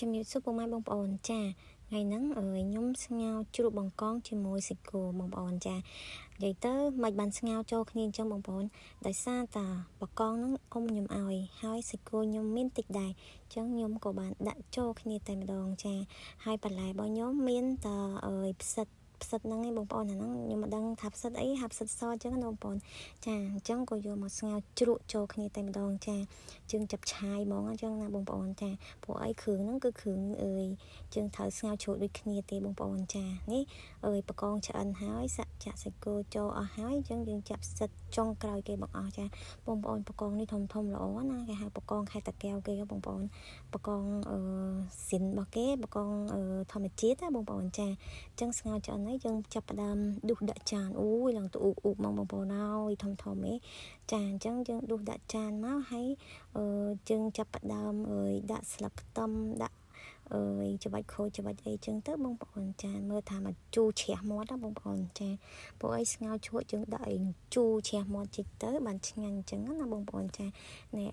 ជំរាបសួរពុកម៉ែបងប្អូនចាថ្ងៃហ្នឹងខ្ញុំស្ងោជ្រូកបង្កងជាមួយសាច់គោបងប្អូនចានិយាយទៅមិនបានស្ងោចូលគ្នាអញ្ចឹងបងប្អូនដោយសារតាបង្កងហ្នឹងអ៊ំខ្ញុំឲ្យហើយសាច់គោខ្ញុំមានតិចដែរអញ្ចឹងខ្ញុំក៏បានដាក់ចូលគ្នាតែម្ដងចាហើយបន្លែរបស់ខ្ញុំមានតែផ្សិតហ្នឹងឯងបងប្អូនអាហ្នឹងខ្ញុំមិនដឹងថាផ្សិតអីហាផ្សិតសអញ្ចឹងណាបងប្អូនចាអញ្ចឹងក៏យកមកស្ងោជ្រក់ចូលគ្នាតែម្ដងចាជើងចាប់ឆាយហ្មងអញ្ចឹងណាបងប្អូនចាព្រោះអីគ្រឿងហ្នឹងគឺគ្រឿងជើងត្រូវស្ងោជ្រក់ដូចគ្នាទេបងប្អូនចានេះបកងឆ្អិនហើយសាក់ចាក់សាច់គោចូលអស់ហើយអញ្ចឹងយើងចាប់ផ្សិតចុងក្រោយគេមកអស់ចាបងប្អូនបកងនេះធំល្អណាគេហៅបកងខេត្តតាកែវគេបងប្អូនបកងស៊ីនរបស់គេបកងធម្មជាតិណាបងប្អូនចាអញ្ចឹងស្ងោឆ្អិនហើយយើងចាប់ផ្ដើមដួសដាក់ចានអូយឡើងទៅអ៊ូបមកបងប្អូនហើយធំឯងចាអញ្ចឹងយើងដួសដាក់ចានមកហើយយើងចាប់ផ្ដើមដាក់ស្លឹកខ្ទឹមដាក់ច្របាច់ខូចច្របាច់អីចឹងទៅបងប្អូនចាមើលថាមកជូរជ្រះមាត់ណាបងប្អូនចាព្រោះអីស្ងោជ្រក់យើងដាក់អីជូរជ្រះមាត់តិចទៅបានឆ្ងាញ់ចឹងណាបងប្អូនចានេះ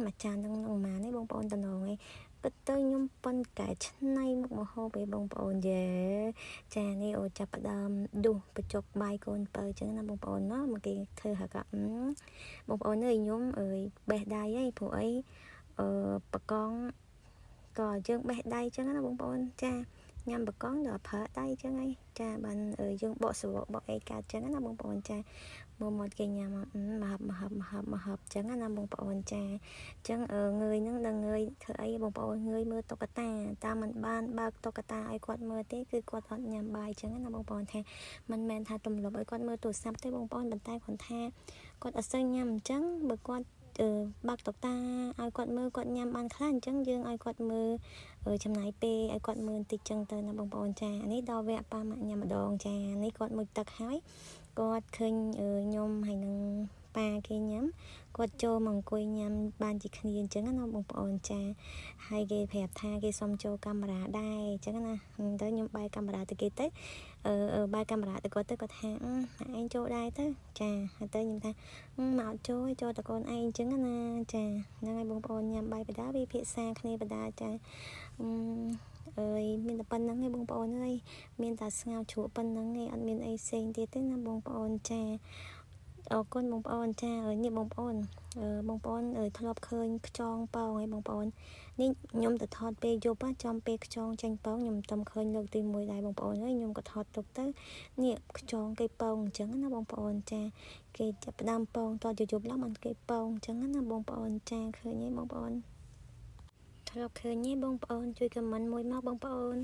មួយចានហ្នឹងម៉ានេះបងប្អូនតំណងឯងគិតទៅខ្ញុំប៉ុនកែឆ្នៃមុខម្ហូបឯងបងប្អូនយេចានេះចាប់ផ្ដើមដួសបញ្ចុកបាយកូនបើចឹងណាបងប្អូនណាមកគេធ្វើហាក់បងប្អូនអើយខ្ញុំបេះដៃឯងព្រោះអីបកងក៏យើងបេះដៃចឹងណាបងប្អូនចាញ៉ាំបកងដល់ប្រើដៃចឹងឯងចាបានយើងបកស្រួលបកអីកាត់ចឹងណាបងប្អូនចាមកគេញ៉ាំមហឹបចឹងណាបងប្អូនចាចឹងងើយហ្នឹងដល់ងើយធ្វើអីបងប្អូនងើយមើលតុក្កតាតាមមិនបានបើកតុក្កតាឲ្យគាត់មើលទេគឺគាត់អត់ញ៉ាំបាយចឹងណាបងប្អូនថាមិនមែនថាទម្លាប់ឲ្យគាត់មើលទូរស័ព្ទទេបងប្អូនប៉ុន្តែគាត់ថាគាត់អត់សូវញ៉ាំអញ្ចឹងបើគាត់បើកតុក្កតាឲ្យគាត់មើលគាត់ញ៉ាំបានខ្លះអញ្ចឹងយើងឲ្យគាត់មើលចំណាយពេលឲ្យគាត់មើលបន្តិចចឹងទៅណាបងប្អូនចានេះដល់វគ្គប៉ាម៉ាក់ញ៉ាំម្ដងចានេះគាត់មុជទឹកហើយគាត់ឃើញខ្ញុំហើយនឹងប៉ាគេញ៉ាំគាត់ចូលមកអង្គុយញ៉ាំបានជាគ្នាអញ្ចឹងណាបងប្អូនចាហើយគេប្រាប់ថាគេសុំចូលកាមេរ៉ាដែរអញ្ចឹងណាទៅខ្ញុំបែរកាមេរ៉ាទៅគេទៅបែរកាមេរ៉ាទៅគាត់ថាឯងចូលដែរទៅចាហើយទៅខ្ញុំថាមកអត់ចូលតែកូនឯងអញ្ចឹងណាចាហ្នឹងហើយបងប្អូនញ៉ាំបាយបដាវិភាសាគ្នាបដាចាមានតែប៉ុណ្្នឹងឯងបងប្អូនអើយមានតែស្ងោជ្រក់ប៉ុណ្្នឹងឯងអត់មានអីផ្សេងទៀតទេណាបងប្អូនចាអរគុណបងប្អូនចានេះបងប្អូនធ្លាប់ឃើញខ្យងប៉ោងឯងបងប្អូននេះខ្ញុំទៅថតពេលយប់ចំពេលខ្យងចាញ់ប៉ោងខ្ញុំមិនឃើញលើកទី1ដែរបងប្អូនហើយខ្ញុំក៏ថតទុកទៅនេះខ្យងគេប៉ោងអញ្ចឹងណាបងប្អូនចាគេចាប់ផ្ដើមប៉ោងតយប់ឡើងបានគេប៉ោងអញ្ចឹងណាបងប្អូនចាឃើញទេបងប្អូនធ្លាប់ឃើញទេបងប្អូនជួយខមមិនមួយមកបងប្អូន